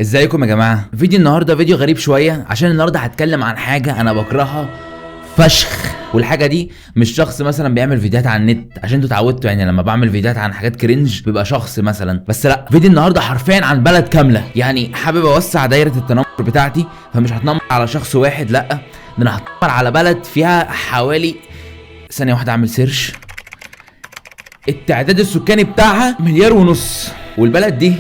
ازيكم يا جماعه؟ فيديو النهارده فيديو غريب شويه، عشان النهارده هتكلم عن حاجه انا بكرهها فشخ. والحاجه دي مش شخص مثلا بيعمل فيديوهات على النت، عشان انتوا اتعودتوا يعني لما بعمل فيديوهات عن حاجات كرنج بيبقى شخص مثلا، بس لا، فيديو النهارده حرفيا عن بلد كامله. يعني حابب اوسع دايره التنمر بتاعتي، فمش هتنمر على شخص واحد، لا، ده انا هتنمر على بلد فيها حوالي، ثانيه واحده اعمل سيرش، التعداد السكاني بتاعها 1.5 مليار، والبلد دي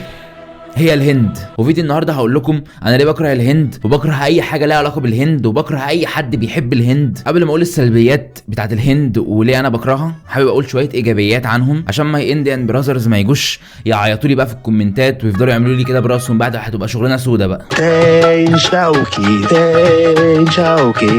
هي الهند. وفيديو النهارده هقول لكم انا ليه بكره الهند، وبكره اي حاجه ليها علاقه بالهند، وبكره اي حد بيحب الهند. قبل ما اقول السلبيات بتاعت الهند وليه انا بكرهها، حابب اقول شويه ايجابيات عنهم، عشان ما انديان براذرز ما يجوش يعيطوا لي بقى في الكومنتات ويفضلوا يعملوا لي كده براسهم، بعد هتبقى شغلنا سودا بقى.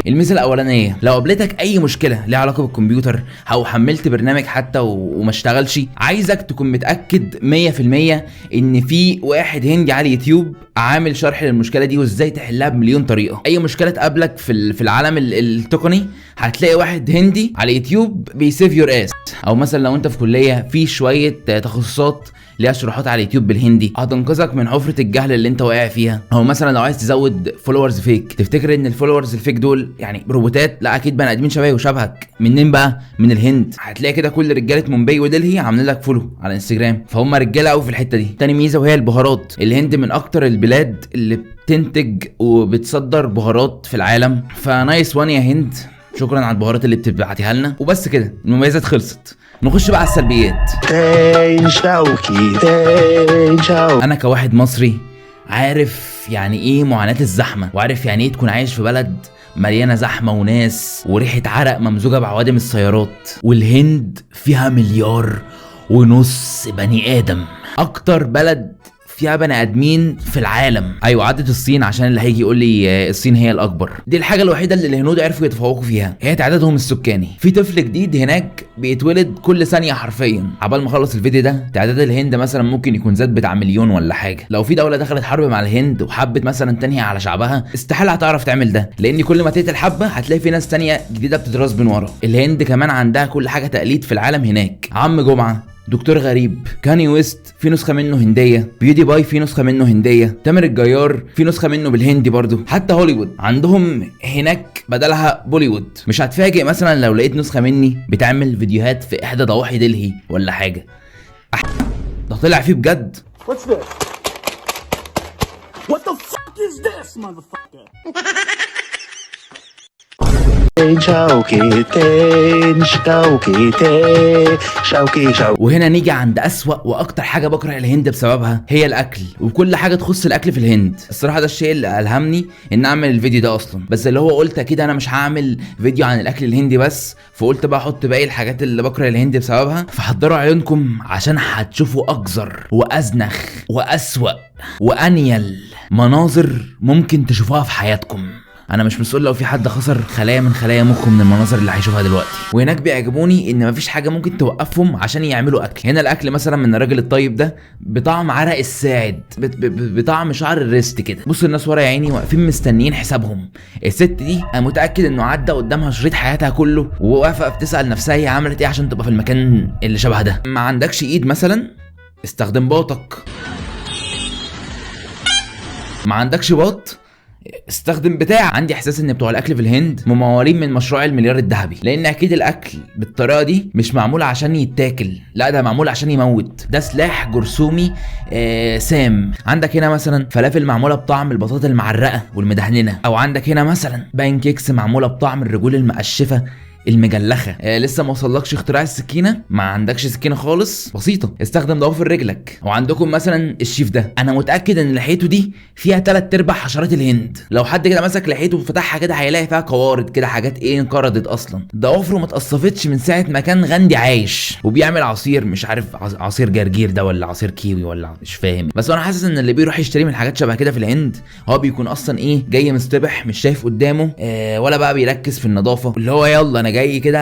الميزه الاولانيه، لو قابلتك اي مشكله ليها علاقه بالكمبيوتر او حملت برنامج حتى وما اشتغلش، عايزك تكون متاكد 100% ان في واحد هندي على اليوتيوب عامل شرح للمشكله دي وازاي تحلها بمليون طريقه. اي مشكله تقابلك في العالم التقني هتلاقي واحد هندي على اليوتيوب بيسيف يور اس. او مثلا لو انت في كليه في شويه تخصصات ليها شروحات على اليوتيوب بالهندي هتنقذك من حفره الجهل اللي انت واقع فيها. او مثلا لو عايز تزود فولورز فيك، تفتكر ان الفولورز الفيك دول يعني روبوتات؟ لا، اكيد بني ادمين شبهي وشبهك. منين بقى؟ من الهند. هتلاقي كده كل رجاله مومباي ودلهي عاملين لك فولو على انستجرام، فهم رجاله قوي في الحته دي. تاني ميزه وهي البهارات، الهند من اكتر البلاد اللي بتنتج وبتصدر بهارات في العالم، فنايس وان يا هند، شكرا على البهارات اللي بتبعتيها لنا. وبس كده، المميزات خلصت، نخش بقى على السلبيات. انا كواحد مصري عارف يعني ايه معاناة الزحمة، وعارف يعني ايه تكون عايش في بلد مليانة زحمة وناس وريحة عرق ممزوجة بعوادم السيارات. والهند فيها 1.5 مليار بني ادم، اكتر بلد فيها بني ادمين في العالم. ايوه، عدت الصين، عشان اللي هيجي يقول لي الصين هي الاكبر. دي الحاجه الوحيده اللي الهنود عرفوا يتفوقوا فيها، هي تعدادهم السكاني. في طفل جديد هناك بيتولد كل ثانيه حرفيا. عبال ما اخلص الفيديو ده تعداد الهند مثلا ممكن يكون زاد بتاع 1,000,000 ولا حاجه. لو في دوله دخلت حرب مع الهند وحبت مثلا تنهي على شعبها، استحاله هتعرف تعمل ده، لان كل ما تقتل حبه هتلاقي في ناس تانية جديده بتدرس من ورا. الهند كمان عندها كل حاجه تقليد في العالم هناك. عم جمعه، دكتور غريب، كاني ويست في نسخه منه هنديه، بيودي باي في نسخه منه هنديه، تامر الجيار في نسخه منه بالهندي برضو، حتى هوليوود عندهم هناك بدلها بوليوود. مش هتفاجئ مثلا لو لقيت نسخه مني بتعمل فيديوهات في احدى ضواحي دلهي ولا حاجه. ده طلع فيه بجد. What's this? What the fuck is this, motherfucker? وهنا نيجي عند اسوأ واكتر حاجه بكره الهند بسببها، هي الاكل وكل حاجه تخص الاكل في الهند. الصراحه ده الشيء اللي الهمني ان اعمل الفيديو ده اصلا، بس اللي هو قلت اكيد انا مش هعمل فيديو عن الاكل الهندي بس، فقلت بقى احط باقي الحاجات اللي بكره الهند بسببها. فحضروا عيونكم عشان هتشوفوا اقذر وازنخ واسوأ وانيل مناظر ممكن تشوفوها في حياتكم. انا مش مسؤول لو في حد خسر خلايا من خلايا مخه من المناظر اللي هيشوفها دلوقتي. وهناك بيعجبوني ان مفيش حاجه ممكن توقفهم عشان يعملوا اكل. هنا الاكل مثلا من الراجل الطيب ده بطعم عرق الساعد، بطعم شعر الريست كده. بص الناس ورا يا عيني واقفين مستنيين حسابهم. الست دي انا متاكد انه عدى قدامها شريط حياتها كله، وواقفه بتسال نفسها هي عملت ايه عشان تبقى في المكان اللي شبه ده. ما عندكش ايد مثلا، استخدم باطك. ما عندكش باط، استخدم بتاع. عندي احساس ان بتوع الاكل في الهند ممولين من مشروع المليار الذهبي، لان اكيد الاكل بالطريقه دي مش معمول عشان يتاكل، لا ده معمول عشان يموت. ده سلاح جرثومي سام. عندك هنا مثلا فلافل معموله بطعم البطاطا المعرقه والمدهننه، او عندك هنا مثلا بان كيكس معموله بطعم الرجول المقشفه المجلخه. لسه ما وصلكش اختراع السكينه؟ ما عندكش سكينه خالص، بسيطه، استخدم ضوافر رجلك. وعندكم مثلا الشيف ده، انا متاكد ان لحيته دي فيها 3/4 حشرات الهند. لو حد كده مسك لحيته وفتحها كده هيلاقي فيها قوارض كده، حاجات ايه انقرضت اصلا. ضوافره ما اتقصفتش من ساعه ما كان غاندي عايش. وبيعمل عصير، مش عارف عصير جرجير ده ولا عصير كيوي ولا مش فاهم، بس انا حاسس ان اللي بيروح يشتري من حاجات شبه كده في الهند هو بيكون اصلا ايه، جاي مصطبح مش شايف قدامه ولا بقى بيركز في النظافه، اللي هو يلا انا جاي كده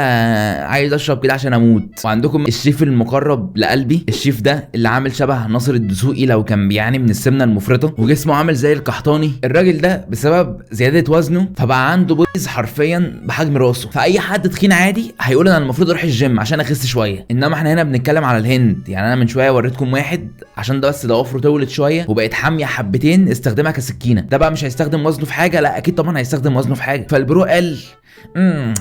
عايز اشرب كده عشان اموت. وعندكم الشيف المقرب لقلبي، الشيف ده اللي عامل شبه ناصر الدسوقي لو كان بيعاني من السمنه المفرطه، وجسمه عامل زي القحطاني. الراجل ده بسبب زياده وزنه فبقى عنده بويز حرفيا بحجم راسه. فاي حد تخين عادي هيقول انا المفروض اروح الجيم عشان اخس شويه. انما احنا هنا بنتكلم على الهند. يعني انا من شويه وريتكم واحد عشان ده بس ضوافره طولت شويه وبقت حاميه حبتين استخدمها كسكينه. ده بقى مش هيستخدم وزنه في حاجه، لا اكيد طبعا هيستخدم وزنه في حاجه. فالبرو قال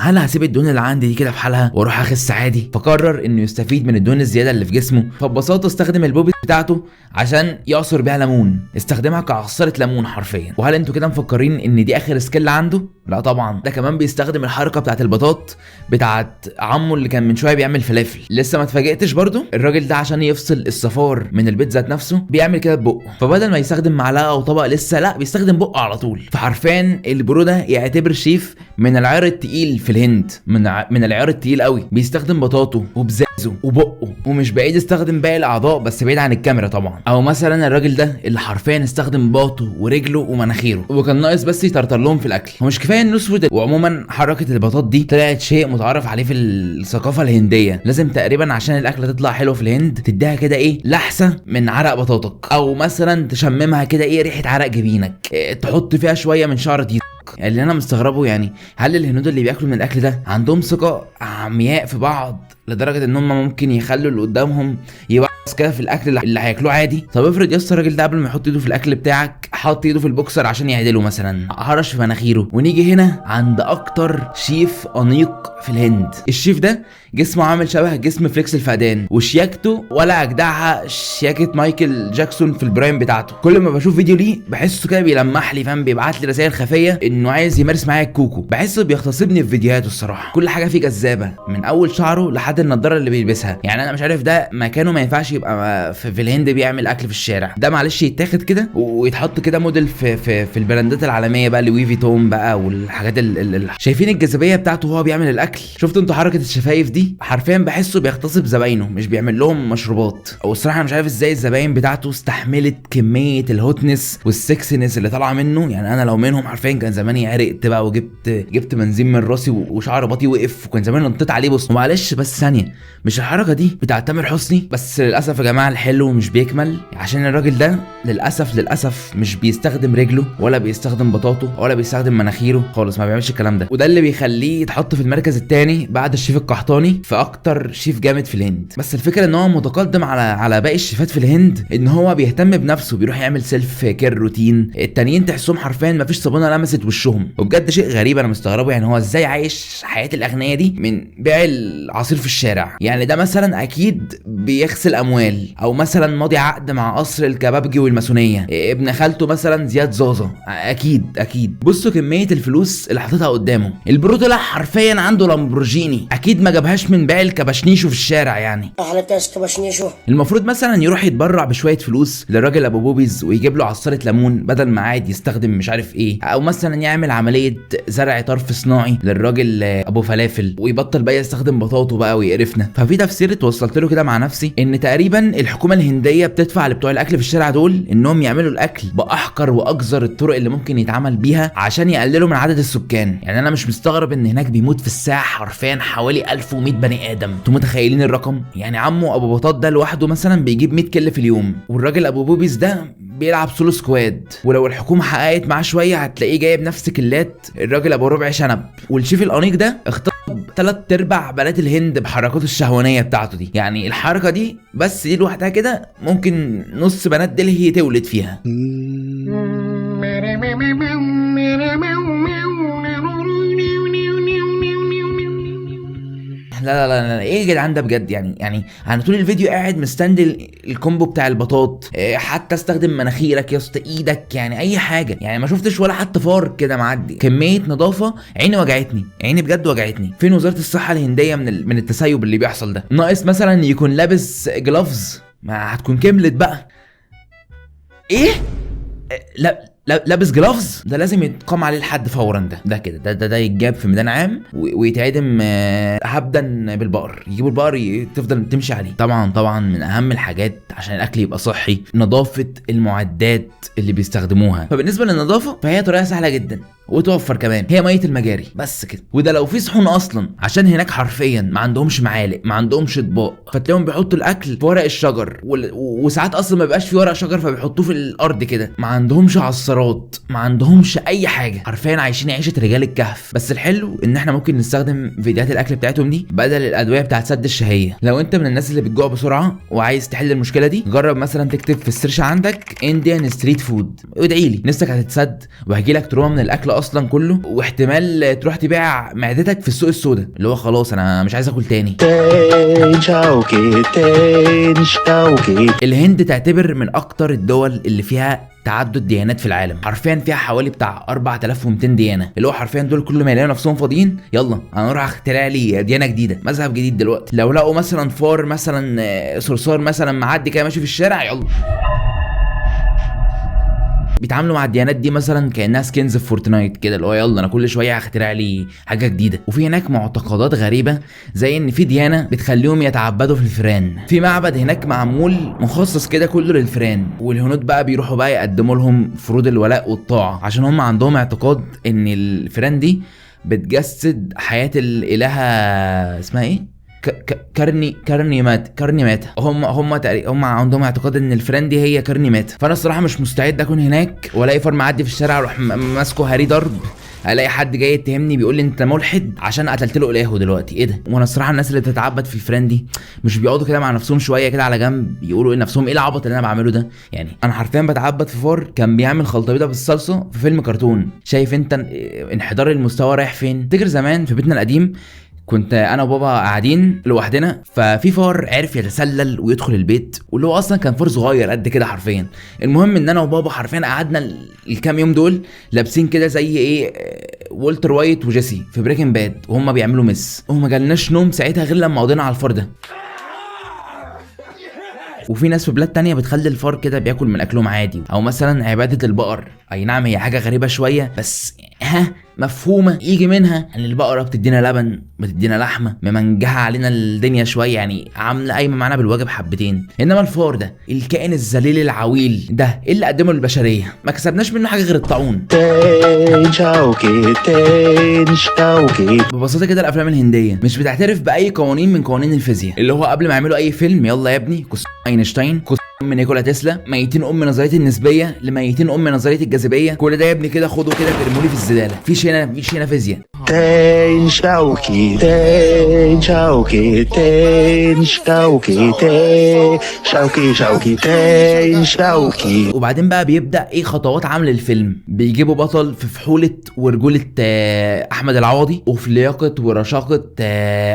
هل هسيب الدهون اللي عندي دي كده في حالها واروح اخس عادي؟ فقرر انه يستفيد من الدهون الزياده اللي في جسمه. فببساطه استخدم البوبي بتاعته عشان يعصر بيها ليمون، استخدمها كعصاره ليمون حرفيا. وهل انتوا كده مفكرين ان دي اخر سكيل عنده؟ لا طبعا، ده كمان بيستخدم الحركه بتاعت البطاط بتاعت عمه اللي كان من شويه بيعمل فلافل. لسه ما اتفاجئتش برضو؟ الراجل ده عشان يفصل الصفار من البيت ذات نفسه بيعمل كده ببقه، فبدل ما يستخدم معلقه او طبق لسه لا بيستخدم بقه على طول. فحرفيا البرو ده يعتبر شيف من العيار التقيل في الهند، من العيار التقيل قوي. بيستخدم بطاطه وبزازه وبقه، ومش بعيد يستخدم باقي الاعضاء بس بعيد عن الكاميرا طبعا. او مثلا الراجل ده اللي حرفيا استخدم باطه ورجله ومناخيره، وكان ناقص بس يطرطر لهم في الاكل. ومش كفايه انه اسود، وعموما حركه البطاط دي طلعت شيء متعارف عليه في الثقافه الهنديه. لازم تقريبا عشان الاكله تطلع حلوه في الهند تديها كده ايه لحسه من عرق بطاطك، او مثلا تشممها كده ايه ريحه عرق جبينك، تحط فيها شويه من شعر ديزك. اللي انا مستغربه يعني هل الهنود اللي بياكلوا من الاكل ده عندهم ثقه عمياء في بعض لدرجه ان هم ممكن يخلوا اللي قدامهم يبقى كده في الاكل اللي هياكلوه عادي؟ طب افرض يا اسطى الراجل ده قبل ما يحط ايده في الاكل بتاعك حط ايده في البوكسر عشان يعدله مثلا، هرش في مناخيره. ونيجي هنا عند اكتر شيف انيق في الهند. الشيف ده جسمه عامل شبه جسم فليكس الفقدان، وشياكته ولا اجدعها شياكه مايكل جاكسون في البرايم بتاعته. كل ما بشوف فيديو ليه بحسه كده بيلمح لي، فاهم، بيبعت لي رسائل خفيه انه عايز يمارس معايا الكوكو. بحسه بيغتصبني في فيديوهاته الصراحه. كل حاجه فيه جذابه من اول شعره لحد النضاره اللي بيلبسها. يعني انا مش عارف ده مكانه ما ينفعش يبقى في الهند بيعمل اكل في الشارع. ده معلش يتاخد كده ويتحط كده موديل في البراندات العالميه بقى، لوي فيتون بقى والحاجات شايفين الجاذبيه بتاعته وهو بيعمل الاكل؟ شفتوا انتوا حركه الشفايف دي؟ حرفيا بحسه بيغتصب زباينه مش بيعمل لهم مشروبات. او الصراحه مش عارف ازاي الزباين بتاعته استحملت كميه الهوتنس والسكسنس اللي طالعه منه. يعني انا لو منهم حرفيا كان زماني عرقت بقى وجبت بنزين من راسي وشعر باطي وقف وكان زماني نطيت عليه. بص معلش بس ثانيه، مش الحركه دي بتاعت تامر حسني؟ بس للاسف يا جماعه الحلو مش بيكمل، عشان الراجل ده للاسف مش بيستخدم رجله ولا بيستخدم بطاطه ولا بيستخدم مناخيره خالص، ما بيعملش الكلام ده. وده اللي بيخليه يتحط في المركز الثاني بعد الشيف القحطاني في اكتر شيف جامد في الهند. بس الفكره ان هو متقدم على باقي الشيفات في الهند، ان هو بيهتم بنفسه، بيروح يعمل سيلف كير روتين. التانيين تحسهم حرفيا ما فيش صابونه لمست وشهم. وبجد شيء غريب انا مستغربه، يعني هو ازاي عايش حياه الاغنياء دي من بيع العصير في الشارع؟ يعني ده مثلا اكيد بيغسل اموال، او مثلا ماضي عقد مع قصر الكبابجي والماسونيه. ابن خالته مثلا زياد زازا، اكيد. بصوا كميه الفلوس اللي حاططها قدامه. البرو طلع حرفيا عنده لامبورجيني، اكيد ما جابهاش من بيع الكباشنيشو في الشارع. يعني المفروض مثلا يروح يتبرع بشويه فلوس للراجل ابو بوبيز ويجيب له عصاره ليمون بدل ما عاد يستخدم مش عارف ايه، او مثلا يعمل عمليه زرع طرف صناعي للراجل ابو فلافل ويبطل بقى يستخدم بطاطه بقى ويقرفنا. ففي تفسير اتوصلت له كده مع نفسي ان تقريبا الحكومه الهنديه بتدفع لبتوع الاكل في الشارع دول انهم يعملوا الاكل باحقر واقذر الطرق اللي ممكن يتعمل بيها عشان يقللوا من عدد السكان. يعني انا مش مستغرب ان هناك بيموت في الساعه حرفيا حوالي 1100 بني ادم. انتوا متخيلين الرقم؟ يعني عمو ابو بطاط ده لوحده مثلا بيجيب 100 كيلو في اليوم، والراجل ابو بوبيز ده بيلعب سولو سكواد، ولو الحكومه حققت معاه شويه هتلاقيه جايب نفس كلات الراجل ابو ربع شنب. والشيف الانيق ده اختطب 3/4 بنات الهند بحركاته الشهوانيه بتاعته دي. يعني الحركه دي بس دي لوحدها كده ممكن نص بنات دلهي تولد فيها. لا ايه يا جدعان ده بجد؟ يعني انا طول الفيديو قاعد مستني الكومبو بتاع البطاط، حتى استخدم مناخيرك يا اسطى، ايدك، يعني اي حاجه. يعني ما شفتش ولا حتى فار كده معدي. كميه نظافه عيني وجعتني، عيني بجد وجعتني. فين وزاره الصحه الهنديه من التسيب اللي بيحصل ده؟ ناقص مثلا يكون لابس جلافز، ما هتكون كملت بقى. ايه؟ لا لابس جلافز ده لازم يتقام عليه الحد فورا. ده كده ده يتجاب في ميدان عام ويتعدم هبدا بالبقر. يجيبوا البقر تفضل تمشي عليه. طبعا من اهم الحاجات عشان الاكل يبقى صحي نظافه المعدات اللي بيستخدموها. فبالنسبه للنظافه فهي طريقه سهله جدا وتوفر كمان، هي ميه المجاري بس كده. وده لو في صحون اصلا، عشان هناك حرفيا ما عندهمش معالق، ما عندهمش اطباق، فتلاقيهم بيحطوا الاكل في ورق الشجر وساعات اصلا ما بيبقاش في ورق شجر فبيحطوه في الارض كده. ما عندهمش عصارات، ما عندهمش اي حاجه، حرفيا عايشين عيشه رجال الكهف. بس الحلو ان احنا ممكن نستخدم فيديوهات الاكل بتاعتهم دي بدل الادويه بتاعت سد الشهيه. لو انت من الناس اللي بتجوع بسرعه وعايز تحل المشكله دي، جرب مثلا تكتب في السيرش عندك انديان ستريت فود وادعي لي نفسك هتتسد وهيجي لك تروما من الاكل اصلا كله، واحتمال تروح تبيع معدتك في السوق السوداء اللي هو خلاص انا مش عايز اكل تاني. الهند تعتبر من اكتر الدول اللي فيها تعدد ديانات في العالم. حرفيا فيها حوالي بتاع 4200 ديانه، اللي هو حرفيا دول كل ما يلاقوا نفسهم فاضيين يلا انا اروح اخترع لي ديانه جديده، مذهب جديد. دلوقتي لو لقوا مثلا فار مثلا صرصار مثلا معدي كده ماشي في الشارع يلا بيتعاملوا مع الديانات دي مثلا كانها سكنز في فورتنايت كده، اللي هو يلا انا كل شويه هخترع لي حاجه جديده. وفي هناك معتقدات غريبه زي ان في ديانه بتخليهم يتعبدوا في الفئران. في معبد هناك معمول مخصص كده كله للفئران، والهنود بقى بيروحوا بقى يقدموا لهم فروض الولاء والطاعه، عشان هم عندهم اعتقاد ان الفئران دي بتجسد حياه الالهه اسمها ايه، كارني مات. هم عندهم اعتقاد ان الفئران دي هي كارني مات. فانا الصراحه مش مستعد اكون هناك والاقي فار معدي في الشارع اروح ماسكه هاري ضرب، الاقي حد جاي يتهمني بيقول لي انت ملحد عشان قتلت له الهه دلوقتي. ايه ده؟ وانا الصراحه الناس اللي بتتعبد في الفئران دي مش بيقعدوا كده مع نفسهم شويه كده على جنب يقولوا ايه نفسهم ايه العبط اللي انا بعمله ده؟ يعني انا حرفيا بتعبد في فار كان بيعمل خلطه بيضه بالصلصه في فيلم كرتون. شايف انت انحدار المستوى رايح فين؟ تفتكر زمان في بيتنا القديم كنت انا وبابا قاعدين لوحدنا، ففي فار عرف يتسلل ويدخل البيت، واللي هو اصلا كان فار صغير قد كده حرفيا. المهم ان انا وبابا حرفيا قعدنا الكام يوم دول لابسين كده زي ايه والتر وايت وجيسي في بريكنج باد وهم بيعملوا مس، وما جالناش نوم ساعتها غير لما قضينا على الفار ده. وفي ناس في بلاد تانية بتخلي الفار كده بياكل من اكلهم عادي، او مثلا عبادة البقر. اي نعم هي حاجة غريبة شوية بس مفهومة يجي منها ان البقرة بتدينا لبن، بتدينا لحمة، ممنجها علينا الدنيا شوية، يعني عاملة قايمة معانا بالواجب حبتين. انما الفار ده الكائن الذليل العويل ده اللي قدمه للبشرية ما كسبناش منه حاجة غير الطاعون. ببساطة كده الافلام الهندية مش بتعترف باي قوانين من قوانين الفيزياء، اللي هو قبل ما يعملوا اي فيلم يلا يا ابني اينشتاين من نيكولا تسلا ميتين نظريه النسبيه لميتين نظريه الجاذبيه، كل ده يا ابني كده خده كده ارمولي في الزباله. مفيش هنا فيزياء. وبعدين بقى بيبدا ايه خطوات عمل الفيلم. بيجيبوا بطل في فحوله ورجوله احمد العوضي، وفي لياقه ورشاقه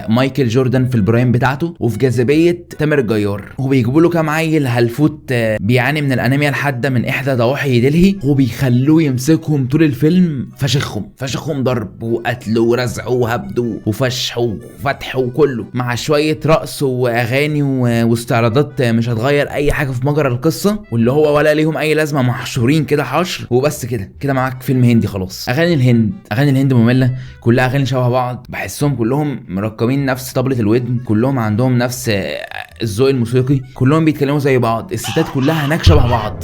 مايكل جوردن في البرايم بتاعته، وفي جاذبيه تامر الجيار. وبيجيبوا له كام عيل هلفوت بيعاني من الانيميا الحاده من احدى ضواحي دلهي، وبيخلوه يمسكهم طول الفيلم فشخهم ضرب وقتل ورزع وهبد وفشح وفتح وكله، مع شويه رقص واغاني واستعراضات مش هتغير اي حاجه في مجرى القصه، واللي هو ولا ليهم اي لازمه، محشورين كده حشر وبس. كده معاك فيلم هندي خلاص. اغاني الهند ممله، كلها اغاني شبه بعض، بحسهم كلهم مركبين نفس طبلة الودن، كلهم عندهم نفس الذوق الموسيقي، كلهم بيتكلموا زي بعض، الستات كلها هناك شبه بعض.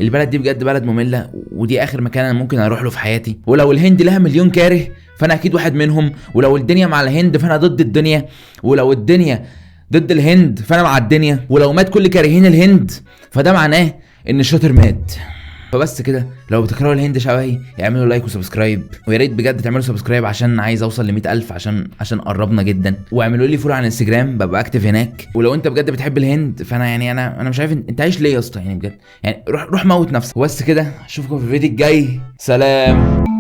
البلد دي بجد بلد مملة، ودي اخر مكان انا ممكن اروح له في حياتي. ولو الهند لها مليون كاره فانا اكيد واحد منهم، ولو الدنيا مع الهند فانا ضد الدنيا، ولو الدنيا ضد الهند فانا مع الدنيا، ولو مات كل كارهين الهند فده معناه ان الشاطر مات. فبس كده، لو بتكرهوا الهند شبهي اعملوا لايك وسبسكرايب، ويا ريت بجد تعملوا سبسكرايب عشان عايز اوصل ل 100,000 عشان قربنا جدا، واعملوا لي فولو على الانستجرام ببقى اكتف هناك. ولو انت بجد بتحب الهند فانا يعني انا مش عارف انت عايش ليه يا اسطى، يعني بجد يعني روح موت نفسك. وبس كده، اشوفكم في الفيديو الجاي، سلام.